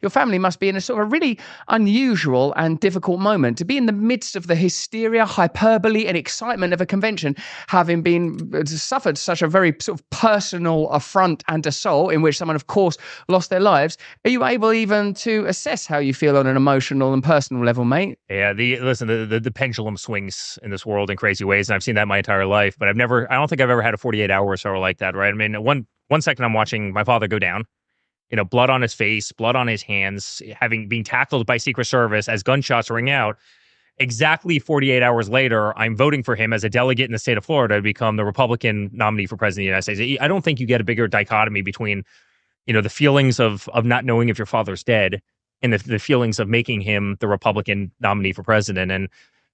your family must be in a sort of really unusual and difficult moment to be in the midst of the hysteria, hyperbole, and excitement of a convention, having been suffered such a very sort of personal affront and assault in which someone, of course, lost their lives. Are you able even to assess how you feel on an emotional and personal level, mate? Yeah, the pendulum swings in this world in crazy ways, and I've seen that my entire life. But I don't think I've ever had a 48-hour or so like that, right? I mean, one second I'm watching my father go down, blood on his face, blood on his hands, being tackled by Secret Service as gunshots ring out. Exactly 48 hours later, I'm voting for him as a delegate in the state of Florida to become the Republican nominee for president of the United States. I don't think you get a bigger dichotomy between, the feelings of not knowing if your father's dead and the feelings of making him the Republican nominee for president. And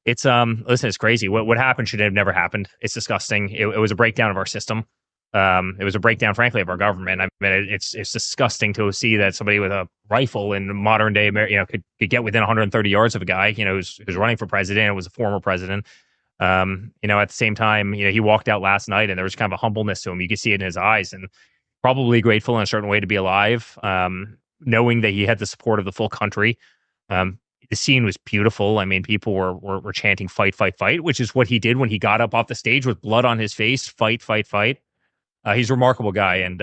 it's listen, it's crazy. What happened should have never happened. It's disgusting. It was a breakdown of our system. It was a breakdown, frankly, of our government. I mean, it's disgusting to see that somebody with a rifle in modern day, could get within 130 yards of a guy, who's running for president and was a former president. At the same time, he walked out last night and there was kind of a humbleness to him. You could see it in his eyes, and probably grateful in a certain way to be alive, knowing that he had the support of the full country. The scene was beautiful. I mean, people were chanting "fight, fight, fight," which is what he did when he got up off the stage with blood on his face. Fight, fight, fight. He's a remarkable guy, and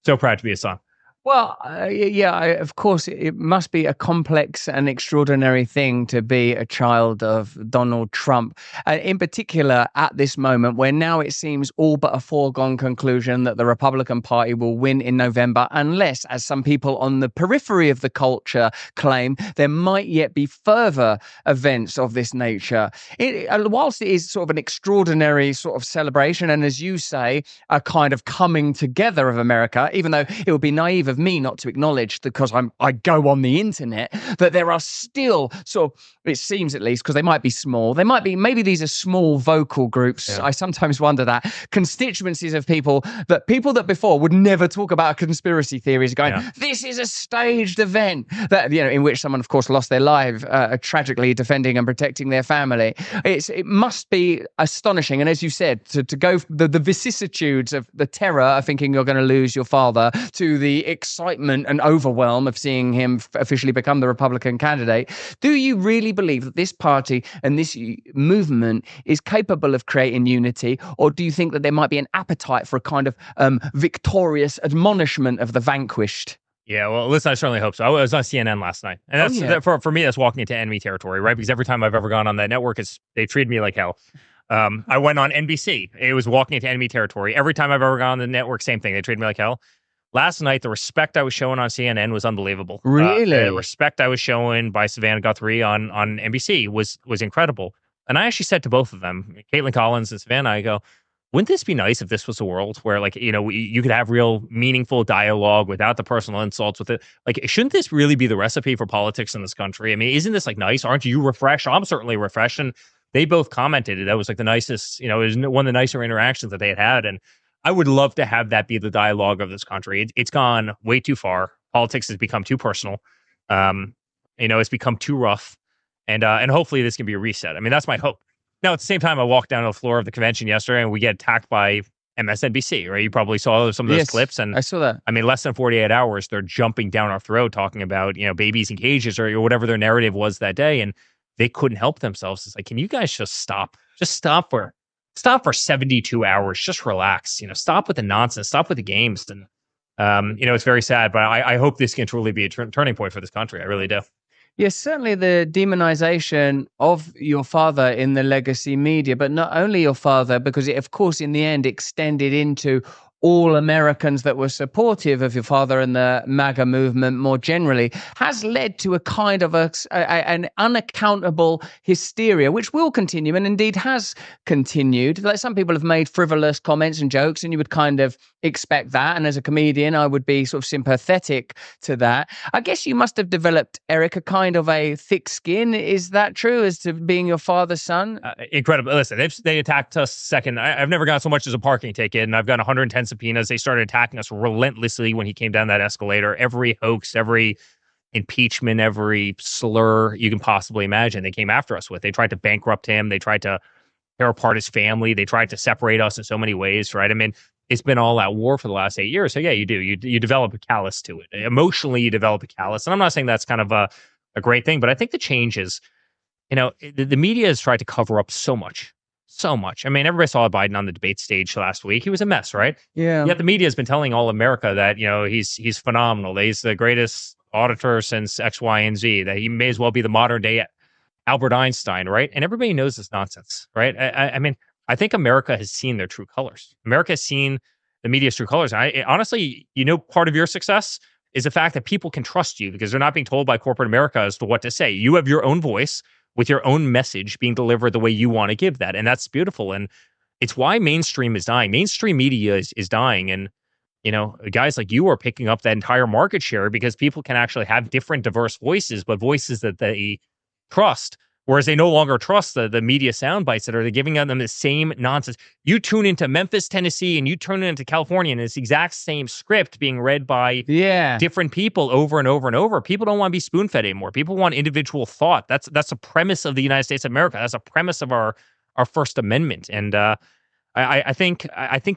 so proud to be his son. Well, of course, it must be a complex and extraordinary thing to be a child of Donald Trump, in particular at this moment where now it seems all but a foregone conclusion that the Republican Party will win in November, unless, as some people on the periphery of the culture claim, there might yet be further events of this nature. Whilst it is sort of an extraordinary sort of celebration, and as you say, a kind of coming together of America, even though it would be naive of me not to acknowledge, because I go on the internet, that there are still sort of, it seems at least, because they might be small, maybe these are small vocal groups. Yeah. I sometimes wonder that constituencies of people that before would never talk about conspiracy theories going, this is a staged event that, in which someone, of course, lost their life tragically defending and protecting their family. It must be astonishing. And as you said, to go the vicissitudes of the terror of thinking you're going to lose your father to the excitement and overwhelm of seeing him officially become the Republican candidate. Do you really believe that this party and this movement is capable of creating unity, or do you think that there might be an appetite for a kind of victorious admonishment of the vanquished? Yeah, well, listen, I certainly hope so. I was on CNN last night, and that's for me, that's walking into enemy territory, right? Because every time I've ever gone on that network, they treated me like hell. I went on NBC. It was walking into enemy territory. Every time I've ever gone on the network, same thing. They treated me like hell. Last night, the respect I was showing on CNN was unbelievable. Really? The respect I was showing by Savannah Guthrie on NBC was incredible. And I actually said to both of them, Caitlin Collins and Savannah, I go, wouldn't this be nice if this was a world where, you could have real meaningful dialogue without the personal insults with it? Shouldn't this really be the recipe for politics in this country? I mean, isn't this nice? Aren't you refreshed? I'm certainly refreshed. And they both commented that was the nicest, it was one of the nicer interactions that they had. And I would love to have that be the dialogue of this country. It's gone way too far. Politics has become too personal. It's become too rough. And hopefully this can be a reset. I mean, that's my hope. Now, at the same time, I walked down to the floor of the convention yesterday and we get attacked by MSNBC, right? You probably saw some of those clips. And I saw that. I mean, less than 48 hours, they're jumping down our throat talking about, babies in cages or whatever their narrative was that day. And they couldn't help themselves. It's can you guys just stop? Just stop for 72 hours. Just relax. Stop with the nonsense. Stop with the games. And, it's very sad, but I hope this can truly be a turning point for this country. I really do. Yes, certainly the demonization of your father in the legacy media, but not only your father, because it, of course, in the end, extended into all Americans that were supportive of your father and the MAGA movement more generally, has led to a kind of an unaccountable hysteria, which will continue and indeed has continued. Like, some people have made frivolous comments and jokes, and you would kind of expect that. And as a comedian, I would be sort of sympathetic to that. I guess you must have developed, Eric, a kind of a thick skin. Is that true, as to being your father's son? Incredible. Listen, they attacked us second. I've never got so much as a parking ticket, and I've got 110 subpoenas. They started attacking us relentlessly when he came down that escalator. Every hoax, every impeachment, every slur you can possibly imagine, they came after us with. They tried to bankrupt him. They tried to tear apart his family. They tried to separate us in so many ways, right? I mean, it's been all out war for the last 8 years. So yeah, you do. You develop a callus to it. Emotionally, you develop a callus. And I'm not saying that's kind of a great thing, but I think the change is, the media has tried to cover up so much, so much. I mean, everybody saw Biden on the debate stage last week. He was a mess, right? Yeah. Yet the media has been telling all America that, he's phenomenal. That he's the greatest auditor since X, Y, and Z, that he may as well be the modern day Albert Einstein, right? And everybody knows this nonsense, right? I mean, I think America has seen their true colors. America has seen the media's true colors. Honestly, part of your success is the fact that people can trust you because they're not being told by corporate America as to what to say. You have your own voice with your own message being delivered the way you want to give that. And that's beautiful. And it's why mainstream is dying. Mainstream media is dying. And, guys like you are picking up that entire market share because people can actually have different, diverse voices, but voices that they trust. Whereas they no longer trust the media sound bites that are giving them the same nonsense. You tune into Memphis, Tennessee, and you tune into California, and it's the exact same script being read by different people over and over and over. People don't want to be spoon-fed anymore. People want individual thought. That's a premise of the United States of America. That's a premise of our First Amendment. And I think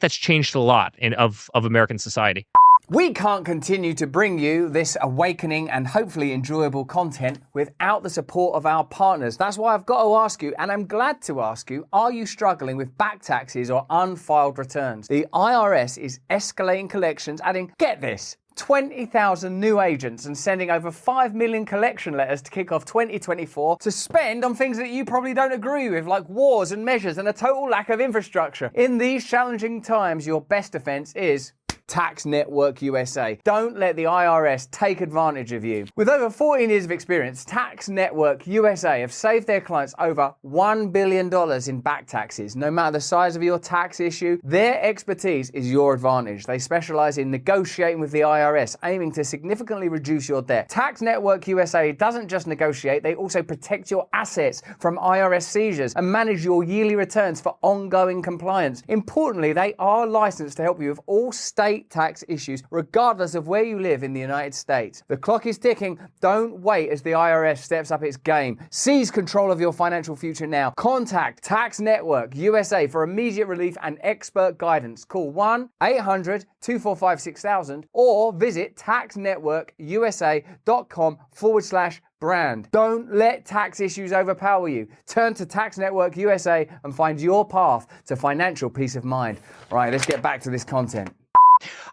that's changed a lot of American society. We can't continue to bring you this awakening and hopefully enjoyable content without the support of our partners. That's why I've got to ask you, and I'm glad to ask you, are you struggling with back taxes or unfiled returns? The IRS is escalating collections, adding, get this, 20,000 new agents and sending over 5 million collection letters to kick off 2024 to spend on things that you probably don't agree with, like wars and measures and a total lack of infrastructure. In these challenging times, your best defense is Tax Network USA. Don't let the IRS take advantage of you. With over 14 years of experience, Tax Network USA have saved their clients over $1 billion in back taxes. No matter the size of your tax issue, their expertise is your advantage. They specialize in negotiating with the IRS, aiming to significantly reduce your debt. Tax Network USA doesn't just negotiate, they also protect your assets from IRS seizures and manage your yearly returns for ongoing compliance. Importantly, they are licensed to help you with all state tax issues, regardless of where you live in the United States. The clock is ticking. Don't wait as the IRS steps up its game. Seize control of your financial future now. Contact Tax Network USA for immediate relief and expert guidance. Call 1-800-245-6000 or visit taxnetworkusa.com/brand. Don't let tax issues overpower you. Turn to Tax Network USA and find your path to financial peace of mind. All right, let's get back to this content.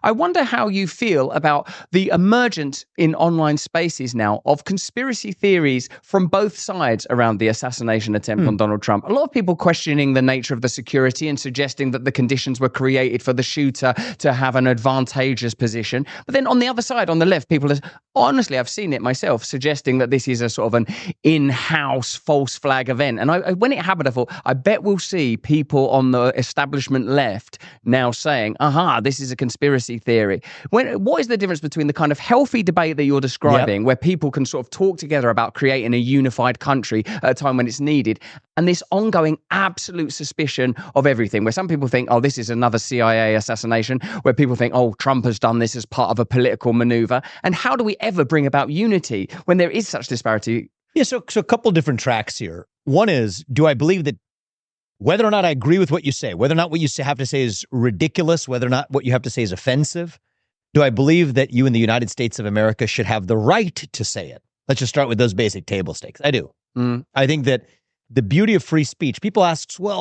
I wonder how you feel about the emergence in online spaces now of conspiracy theories from both sides around the assassination attempt on Donald Trump. A lot of people questioning the nature of the security and suggesting that the conditions were created for the shooter to have an advantageous position. But then on the other side, on the left, people are, honestly, I've seen it myself, suggesting that this is a sort of an in-house false flag event. And when it happened, I thought, I bet we'll see people on the establishment left now saying, aha, this is a conspiracy theory. What is the difference between the kind of healthy debate that you're describing, where people can sort of talk together about creating a unified country at a time when it's needed, and this ongoing absolute suspicion of everything, where some people think, oh, this is another CIA assassination, where people think, oh, Trump has done this as part of a political maneuver? And how do we ever bring about unity when there is such disparity? Yeah, so a couple different tracks here. One is, do I believe that whether or not I agree with what you say, whether or not what you have to say is ridiculous, whether or not what you have to say is offensive, do I believe that you in the United States of America should have the right to say it? Let's just start with those basic table stakes. I do. I think that the beauty of free speech, people ask, what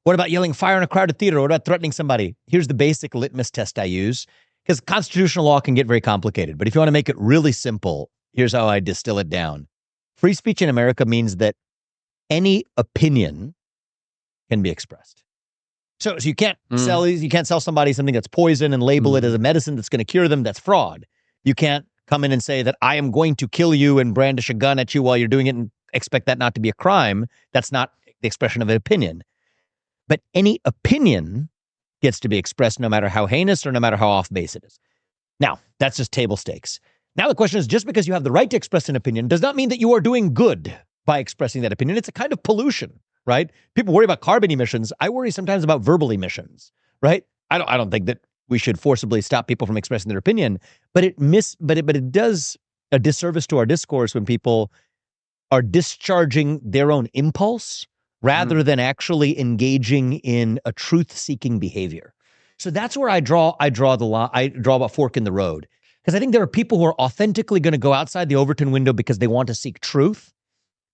about yelling fire in a crowded theater? What about threatening somebody? Here's the basic litmus test I use, because constitutional law can get very complicated. But if you want to make it really simple, here's how I distill it down. Free speech in America means that any opinion can be expressed. So you can't sell somebody something that's poison and label it as a medicine that's going to cure them. That's fraud. You can't come in and say that I am going to kill you and brandish a gun at you while you're doing it and expect that not to be a crime. That's not the expression of an opinion. But any opinion gets to be expressed no matter how heinous or no matter how off base it is. Now, that's just table stakes. Now the question is, just because you have the right to express an opinion does not mean that you are doing good by expressing that opinion. It's a kind of pollution. Right? People worry about carbon emissions. I worry sometimes about verbal emissions, right? I don't think that we should forcibly stop people from expressing their opinion, but it does a disservice to our discourse when people are discharging their own impulse rather than actually engaging in a truth-seeking behavior. So that's where I draw the line. I draw a fork in the road, because I think there are people who are authentically going to go outside the Overton window because they want to seek truth.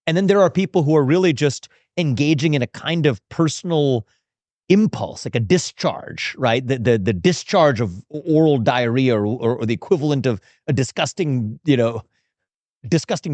And then there are people who are really just engaging in a kind of personal impulse, like a discharge, right? The discharge of oral diarrhea or the equivalent of a disgusting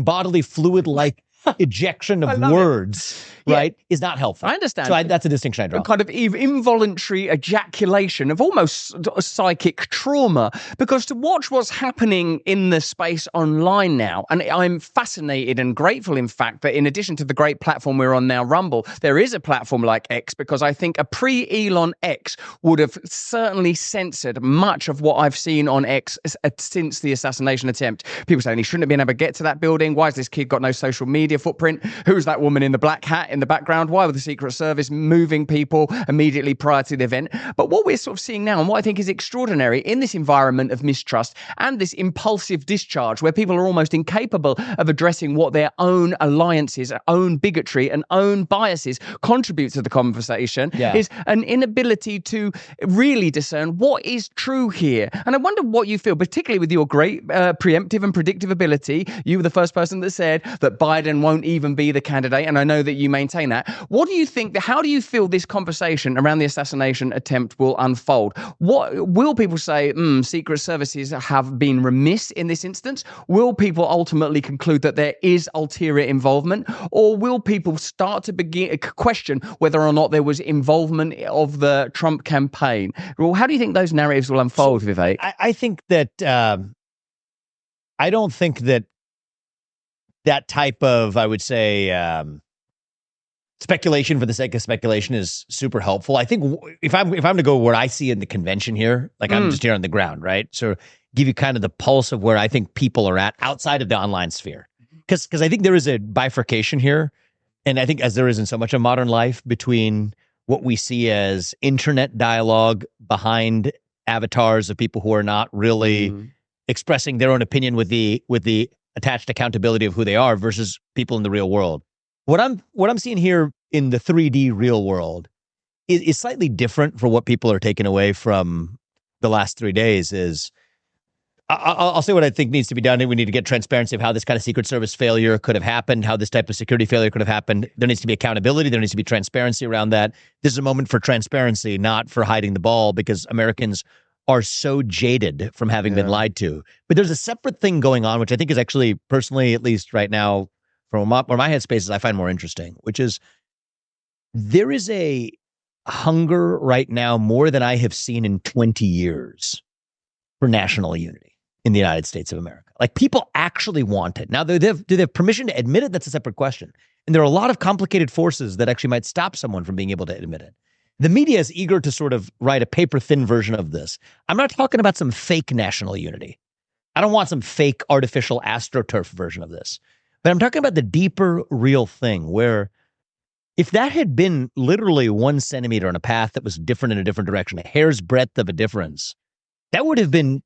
bodily fluid like ejection of words, right, is not helpful. I understand. So that's a distinction I draw. A kind of involuntary ejaculation of almost psychic trauma, because to watch what's happening in the space online now, and I'm fascinated and grateful, in fact, that in addition to the great platform we're on now, Rumble, there is a platform like X, because I think a pre-Elon X would have certainly censored much of what I've seen on X since the assassination attempt. People saying he shouldn't have been able to get to that building. Why has this kid got no social media footprint? Who's that woman in the black hat in the background? Why were the Secret Service moving people immediately prior to the event? But what we're sort of seeing now, and what I think is extraordinary in this environment of mistrust and this impulsive discharge where people are almost incapable of addressing what their own alliances, own bigotry and own biases contribute to the conversation, is an inability to really discern what is true here. And I wonder what you feel, particularly with your great preemptive and predictive ability. You were the first person that said that Biden won't even be the candidate, and I know that you maintain that. What do you think, how do you feel this conversation around the assassination attempt will unfold? What will people say? Secret services have been remiss in this instance? Will people ultimately conclude that there is ulterior involvement, or will people start to begin question whether or not there was involvement of the Trump campaign? Well, how do you think those narratives will unfold, Vivek? I think that I don't think that type of, I would say, speculation for the sake of speculation is super helpful. I think if I'm to go where I see in the convention here, like I'm just here on the ground, right? So give you kind of the pulse of where I think people are at outside of the online sphere. Because I think there is a bifurcation here. And I think, as there is in so much of modern life, between what we see as internet dialogue behind avatars of people who are not really expressing their own opinion with the attached accountability of who they are, versus people in the real world. What I'm seeing here in the 3D real world is slightly different for what people are taking away from the last 3 days. Is I'll say what I think needs to be done. We need to get transparency of how this kind of Secret Service failure could have happened, how this type of security failure could have happened. There needs to be accountability. There needs to be transparency around that. This is a moment for transparency, not for hiding the ball, because Americans are so jaded from having been lied to. But there's a separate thing going on, which I think is actually, personally, at least right now, from where my headspace is, I find more interesting, which is there is a hunger right now, more than I have seen in 20 years, for national unity in the United States of America. Like, people actually want it. Now, do they have permission to admit it? That's a separate question. And there are a lot of complicated forces that actually might stop someone from being able to admit it. The media is eager to sort of write a paper-thin version of this. I'm not talking about some fake national unity. I don't want some fake artificial AstroTurf version of this. But I'm talking about the deeper, real thing, where if that had been literally 1 centimeter on a path that was different in a different direction, a hair's breadth of a difference, that would have been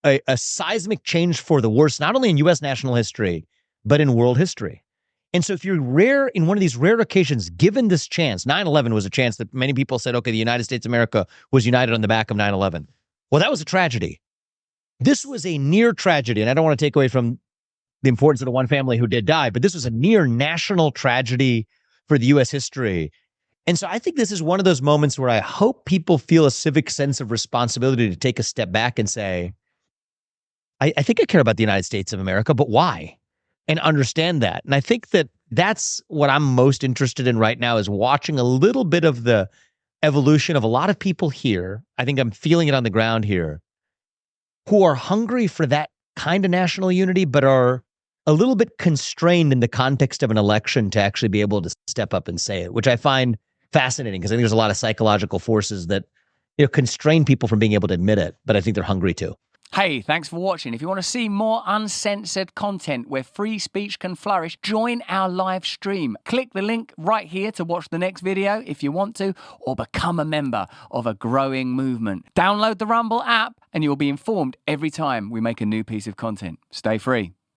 a seismic change for the worse, not only in U.S. national history, but in world history. And so if you're rare, in one of these rare occasions, given this chance, 9/11 was a chance that many people said, okay, the United States of America was united on the back of 9/11. Well, that was a tragedy. This was a near tragedy, and I don't want to take away from the importance of the one family who did die, but this was a near national tragedy for the U.S. history. And so I think this is one of those moments where I hope people feel a civic sense of responsibility to take a step back and say, I think I care about the United States of America, but why? And understand that. And I think that that's what I'm most interested in right now, is watching a little bit of the evolution of a lot of people here. I think I'm feeling it on the ground here, who are hungry for that kind of national unity, but are a little bit constrained in the context of an election to actually be able to step up and say it, which I find fascinating, because I think there's a lot of psychological forces that, constrain people from being able to admit it, but I think they're hungry too. Hey, thanks for watching. If you want to see more uncensored content where free speech can flourish, join our live stream. Click the link right here to watch the next video if you want to, or become a member of a growing movement. Download the Rumble app and you'll be informed every time we make a new piece of content. Stay free.